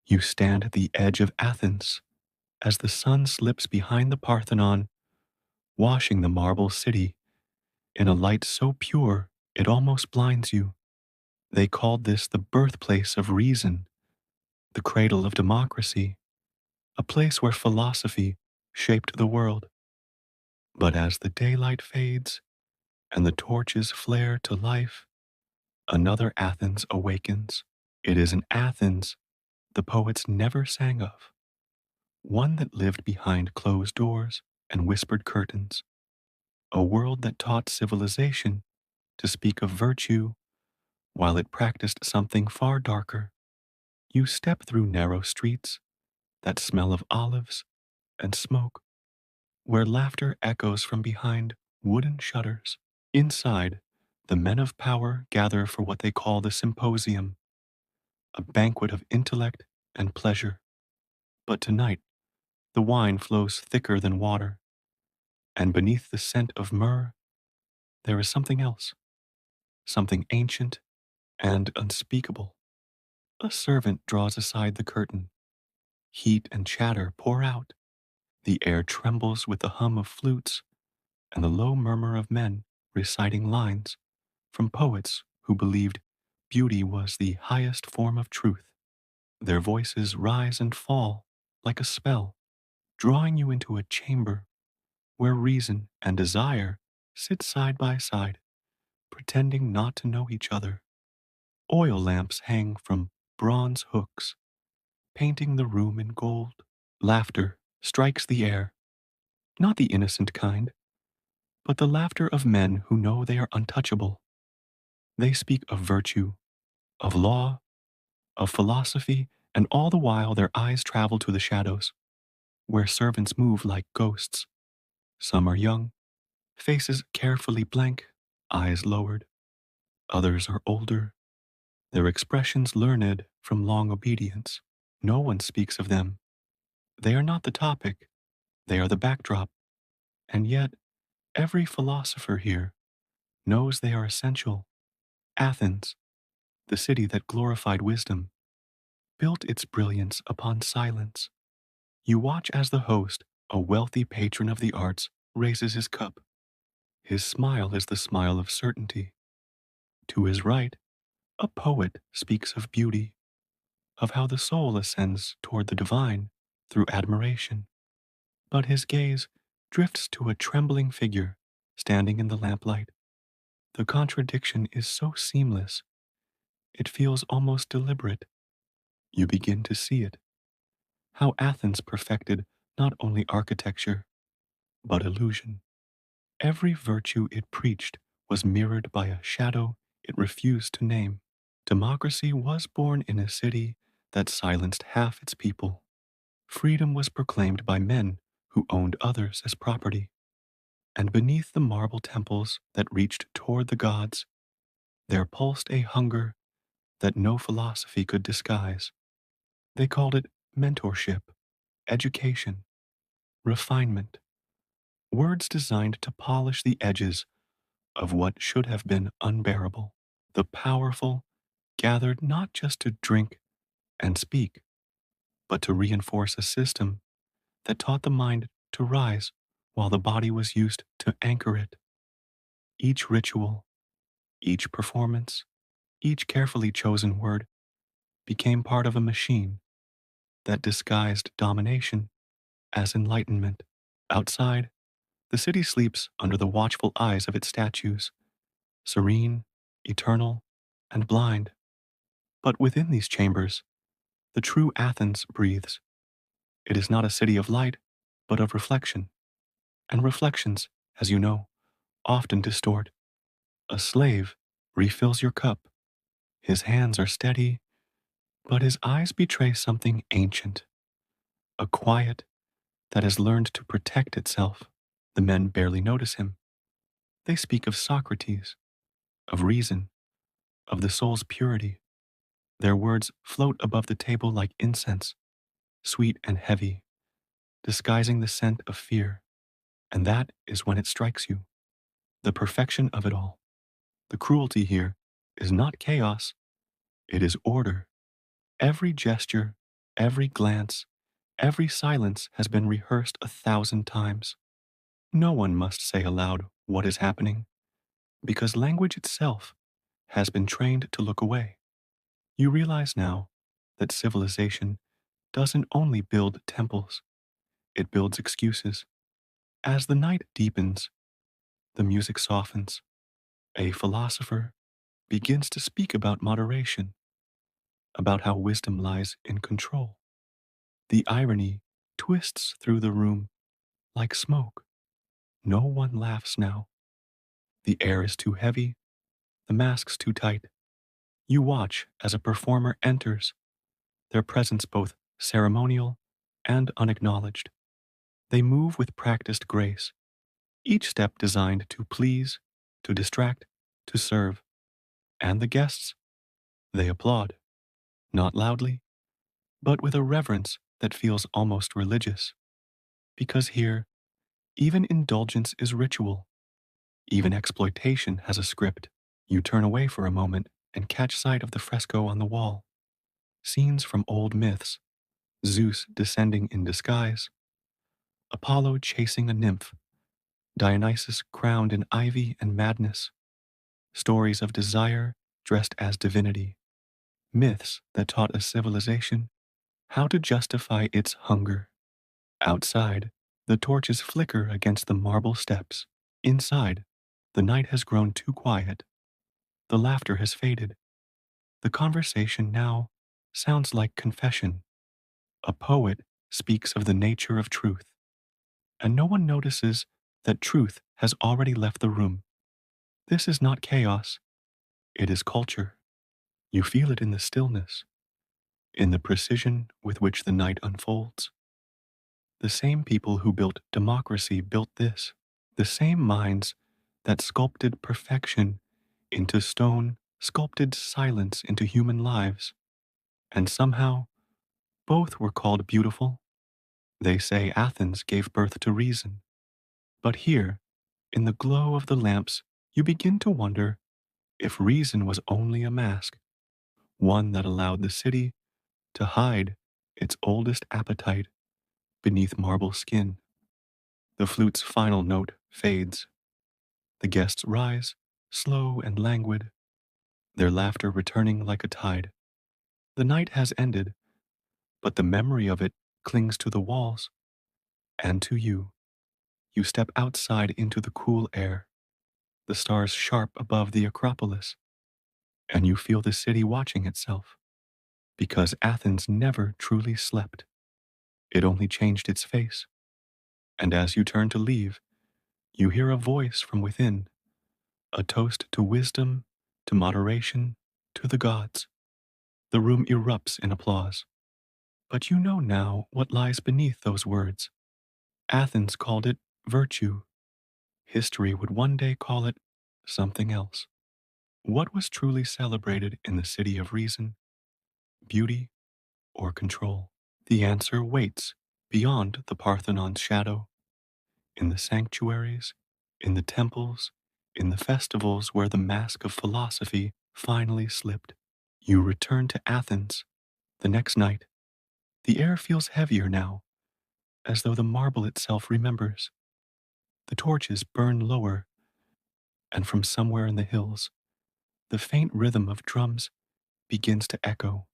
You stand at the edge of Athens as the sun slips behind the Parthenon, washing the marble city in a light so pure it almost blinds you. They called this the birthplace of reason, the cradle of democracy, a place where philosophy shaped the world. But as the daylight fades and the torches flare to life, another Athens awakens. It is an Athens the poets never sang of, one that lived behind closed doors and whispered curtains, a world that taught civilization to speak of virtue while it practiced something far darker. You step through narrow streets that smell of olives and smoke, where laughter echoes from behind wooden shutters. Inside, the men of power gather for what they call the symposium, a banquet of intellect and pleasure. But tonight, the wine flows thicker than water, and beneath the scent of myrrh, there is something else, something ancient and unspeakable. A servant draws aside the curtain. Heat and chatter pour out. The air trembles with the hum of flutes and the low murmur of men reciting lines from poets who believed beauty was the highest form of truth. Their voices rise and fall like a spell, drawing you into a chamber where reason and desire sit side by side, pretending not to know each other. Oil lamps hang from bronze hooks, painting the room in gold. Laughter strikes the air, not the innocent kind, but the laughter of men who know they are untouchable. They speak of virtue, of law, of philosophy, and all the while their eyes travel to the shadows, where servants move like ghosts. Some are young, faces carefully blank, eyes lowered. Others are older, their expressions learned from long obedience. No one speaks of them. They are not the topic, they are the backdrop. And yet, every philosopher here knows they are essential. Athens, the city that glorified wisdom, built its brilliance upon silence. You watch as the host, a wealthy patron of the arts, raises his cup. His smile is the smile of certainty. To his right, a poet speaks of beauty, of how the soul ascends toward the divine through admiration. But his gaze drifts to a trembling figure standing in the lamplight. The contradiction is so seamless, it feels almost deliberate. You begin to see it. How Athens perfected not only architecture, but illusion. Every virtue it preached was mirrored by a shadow it refused to name. Democracy was born in a city that silenced half its people. Freedom was proclaimed by men who owned others as property. And beneath the marble temples that reached toward the gods, there pulsed a hunger that no philosophy could disguise. They called it mentorship, education, refinement, words designed to polish the edges of what should have been unbearable. The powerful gathered not just to drink and speak, but to reinforce a system that taught the mind to rise while the body was used to anchor it. Each ritual, each performance, each carefully chosen word became part of a machine that disguised domination as enlightenment. Outside, the city sleeps under the watchful eyes of its statues, serene, eternal, and blind. But within these chambers, the true Athens breathes. It is not a city of light, but of reflection. And reflections, as you know, often distort. A slave refills your cup. His hands are steady, but his eyes betray something ancient, a quiet that has learned to protect itself. The men barely notice him. They speak of Socrates, of reason, of the soul's purity. Their words float above the table like incense, sweet and heavy, disguising the scent of fear. And that is when it strikes you, the perfection of it all. The cruelty here is not chaos, it is order. Every gesture, Every glance, every silence has been rehearsed 1,000 times. No one must say aloud what is happening, because language itself has been trained to look away. You realize now that civilization doesn't only build temples, it builds excuses. As the night deepens, the music softens. A philosopher begins to speak about moderation, about how wisdom lies in control. The irony twists through the room like smoke. No one laughs now. The air is too heavy, the masks too tight. You watch as a performer enters, their presence both ceremonial and unacknowledged. They move with practiced grace, each step designed to please, to distract, to serve. And the guests, they applaud, not loudly, but with a reverence that feels almost religious. Because here, even indulgence is ritual, even exploitation has a script. You turn away for a moment and catch sight of the fresco on the wall. Scenes from old myths, Zeus descending in disguise, Apollo chasing a nymph, Dionysus crowned in ivy and madness, stories of desire dressed as divinity, myths that taught a civilization how to justify its hunger. Outside, the torches flicker against the marble steps. Inside, the night has grown too quiet. The laughter has faded. The conversation now sounds like confession. A poet speaks of the nature of truth, and no one notices that truth has already left the room. This is not chaos, it is culture. You feel it in the stillness, in the precision with which the night unfolds. The same people who built democracy built this. The same minds that sculpted perfection into stone sculpted silence into human lives. And somehow, both were called beautiful. They say Athens gave birth to reason. But here, in the glow of the lamps, you begin to wonder if reason was only a mask, one that allowed the city to hide its oldest appetite beneath marble skin. The flute's final note fades. The guests rise, slow and languid, their laughter returning like a tide. The night has ended, but the memory of it clings to the walls and to you. You step outside into the cool air, the stars sharp above the Acropolis, and you feel the city watching itself. Because Athens never truly slept. It only changed its face. And as you turn to leave, you hear a voice from within, a toast to wisdom, to moderation, to the gods. The room erupts in applause. But you know now what lies beneath those words. Athens called it virtue. History would one day call it something else. What was truly celebrated in the city of reason, beauty, or control? The answer waits beyond the Parthenon's shadow, in the sanctuaries, in the temples, in the festivals where the mask of philosophy finally slipped. You return to Athens the next night. The air feels heavier now, as though the marble itself remembers. The torches burn lower, and from somewhere in the hills, the faint rhythm of drums begins to echo.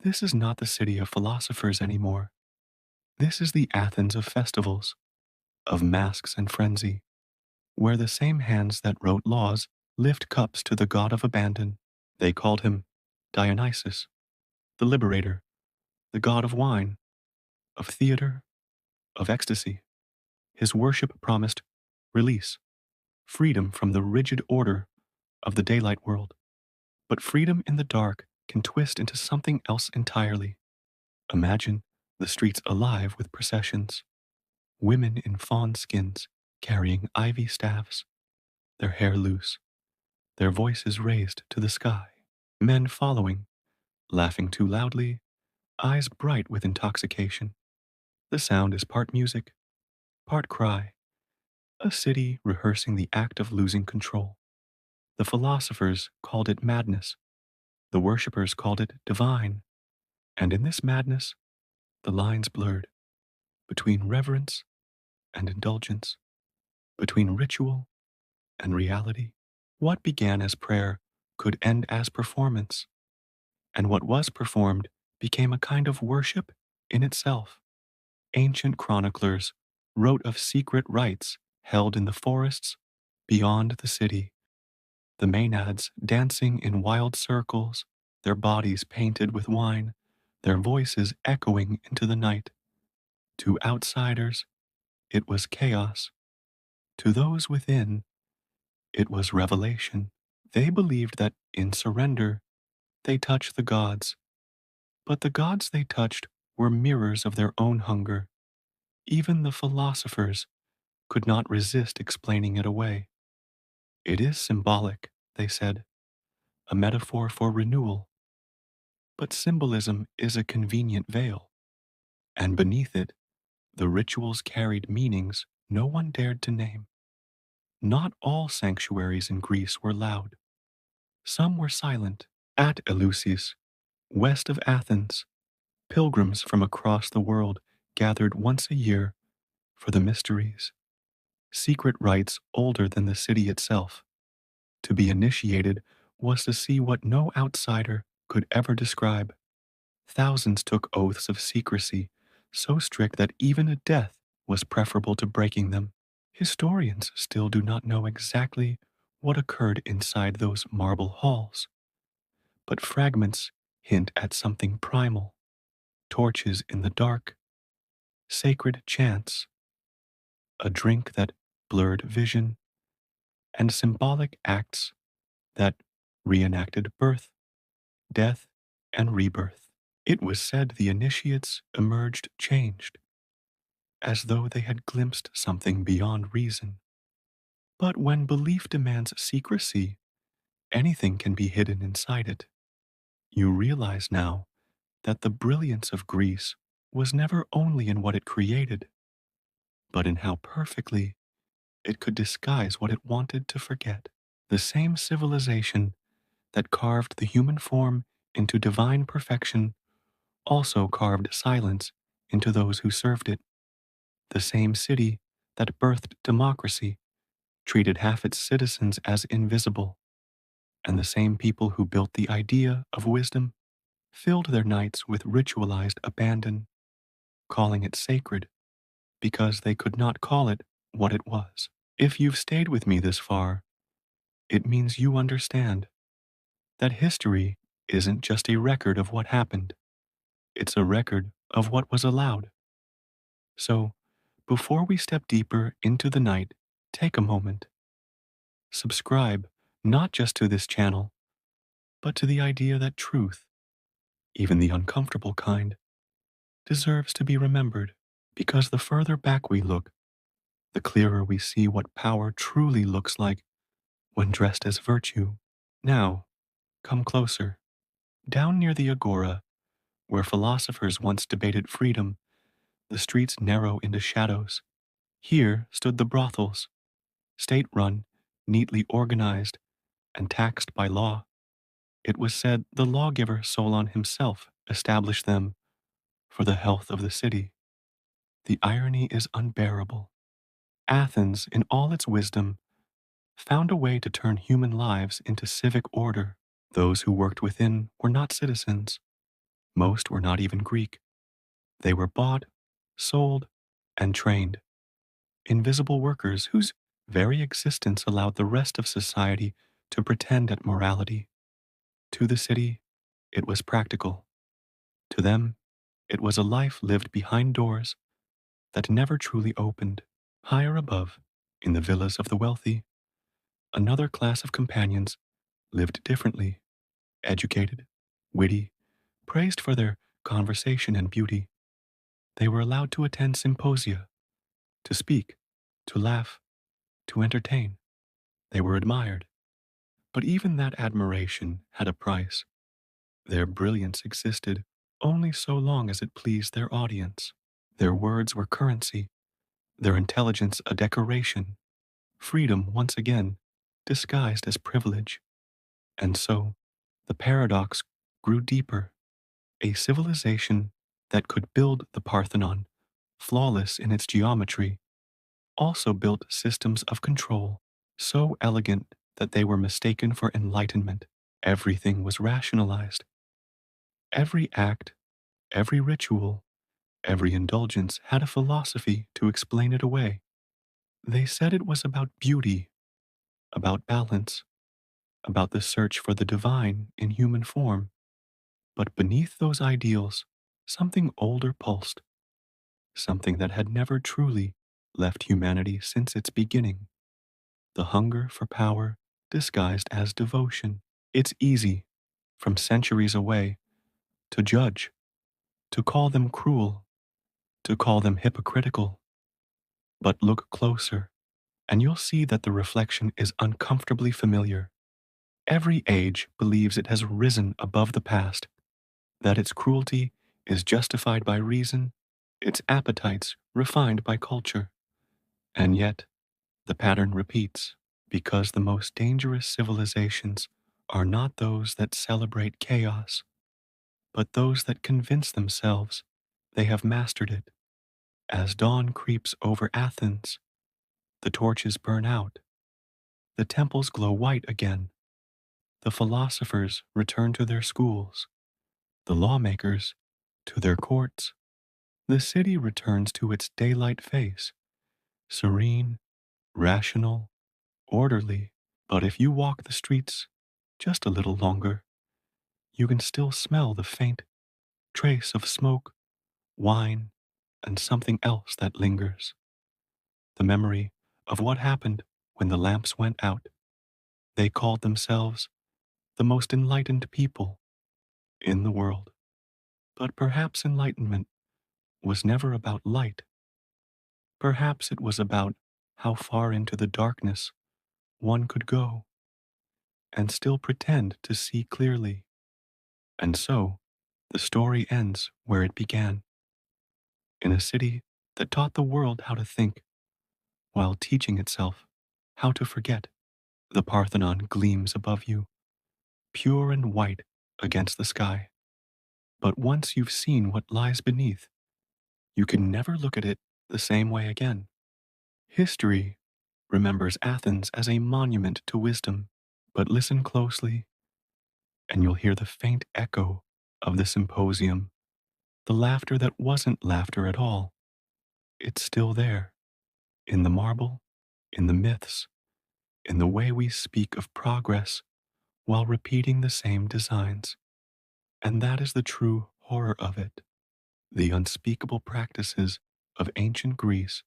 This is not the city of philosophers anymore. This is the Athens of festivals, of masks and frenzy, where the same hands that wrote laws lift cups to the god of abandon. They called him Dionysus, the liberator, the god of wine, of theater, of ecstasy. His worship promised release, freedom from the rigid order of the daylight world. But freedom in the dark can twist into something else entirely. Imagine the streets alive with processions, women in fawn skins carrying ivy staffs, their hair loose, their voices raised to the sky, men following, laughing too loudly, eyes bright with intoxication. The sound is part music, part cry, a city rehearsing the act of losing control. The philosophers called it madness, the worshippers called it divine, And in this madness, the lines blurred between reverence and indulgence, between ritual and reality. What began as prayer could end as performance, and what was performed became a kind of worship in itself. Ancient chroniclers wrote of secret rites held in the forests beyond the city, the Maenads dancing in wild circles, their bodies painted with wine, their voices echoing into the night. To outsiders, it was chaos. To those within, it was revelation. They believed that in surrender, they touched the gods, but the gods they touched were mirrors of their own hunger. Even the philosophers could not resist explaining it away. It is symbolic, they said, a metaphor for renewal. But symbolism is a convenient veil, and beneath it, the rituals carried meanings no one dared to name. Not all sanctuaries in Greece were loud. Some were silent. At Eleusis, west of Athens, pilgrims from across the world gathered once a year for the mysteries, secret rites older than the city itself. To be initiated was to see what no outsider could ever describe. Thousands took oaths of secrecy, so strict that even a death was preferable to breaking them. Historians still do not know exactly what occurred inside those marble halls, but fragments hint at something primal: torches in the dark, sacred chants, a drink that blurred vision, and symbolic acts that reenacted birth, death, and rebirth. It was said the initiates emerged changed, as though they had glimpsed something beyond reason. But when belief demands secrecy, anything can be hidden inside it. You realize now that the brilliance of Greece was never only in what it created, but in how perfectly it could disguise what it wanted to forget. The same civilization that carved the human form into divine perfection also carved silence into those who served it. The same city that birthed democracy treated half its citizens as invisible, and the same people who built the idea of wisdom filled their nights with ritualized abandon, calling it sacred because they could not call it what it was. If you've stayed with me this far, it means you understand that history isn't just a record of what happened, it's a record of what was allowed. So, before we step deeper into the night, take a moment. Subscribe not just to this channel, but to the idea that truth, even the uncomfortable kind, deserves to be remembered, because the further back we look, the clearer we see what power truly looks like when dressed as virtue. Now, come closer. Down near the agora, where philosophers once debated freedom, the streets narrow into shadows. Here stood the brothels, state-run, neatly organized, and taxed by law. It was said the lawgiver Solon himself established them for the health of the city. The irony is unbearable. Athens, in all its wisdom, found a way to turn human lives into civic order. Those who worked within were not citizens. Most were not even Greek. They were bought, sold, and trained. Invisible workers whose very existence allowed the rest of society to pretend at morality. To the city, it was practical. To them, it was a life lived behind doors that never truly opened. Higher above, in the villas of the wealthy, another class of companions lived differently, educated, witty, praised for their conversation and beauty. They were allowed to attend symposia, to speak, to laugh, to entertain. They were admired. But even that admiration had a price. Their brilliance existed only so long as it pleased their audience. Their words were currency, their intelligence a decoration, freedom once again disguised as privilege. And so the paradox grew deeper. A civilization that could build the Parthenon, flawless in its geometry, also built systems of control so elegant that they were mistaken for enlightenment. Everything was rationalized. Every act, every ritual, every indulgence had a philosophy to explain it away. They said it was about beauty, about balance, about the search for the divine in human form. But beneath those ideals, something older pulsed, something that had never truly left humanity since its beginning. The hunger for power disguised as devotion. It's easy, from centuries away, to judge, to call them cruel, to call them hypocritical. But look closer, and you'll see that the reflection is uncomfortably familiar. Every age believes it has risen above the past, that its cruelty is justified by reason, its appetites refined by culture. And yet, the pattern repeats, because the most dangerous civilizations are not those that celebrate chaos, but those that convince themselves they have mastered it. As dawn creeps over Athens, the torches burn out, the temples glow white again, the philosophers return to their schools, the lawmakers to their courts. The city returns to its daylight face, serene, rational, orderly. But if you walk the streets just a little longer, you can still smell the faint trace of smoke, wine, and something else that lingers. The memory of what happened when the lamps went out. They called themselves the most enlightened people in the world. But perhaps enlightenment was never about light. Perhaps it was about how far into the darkness one could go and still pretend to see clearly. And so, the story ends where it began, in a city that taught the world how to think while teaching itself how to forget. The Parthenon gleams above you, pure and white against the sky. But once you've seen what lies beneath, you can never look at it the same way again. History remembers Athens as a monument to wisdom, but listen closely and you'll hear the faint echo of the symposium, the laughter that wasn't laughter at all. It's still there, in the marble, in the myths, in the way we speak of progress while repeating the same designs. And that is the true horror of it. The unspeakable practices of ancient Greece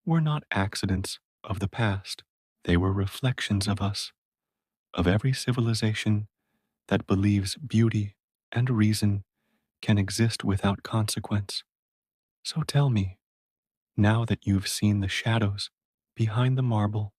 were not accidents of the past. They were reflections of us, of every civilization that believes beauty and reason can exist without consequence. So tell me, now that you've seen the shadows behind the marble,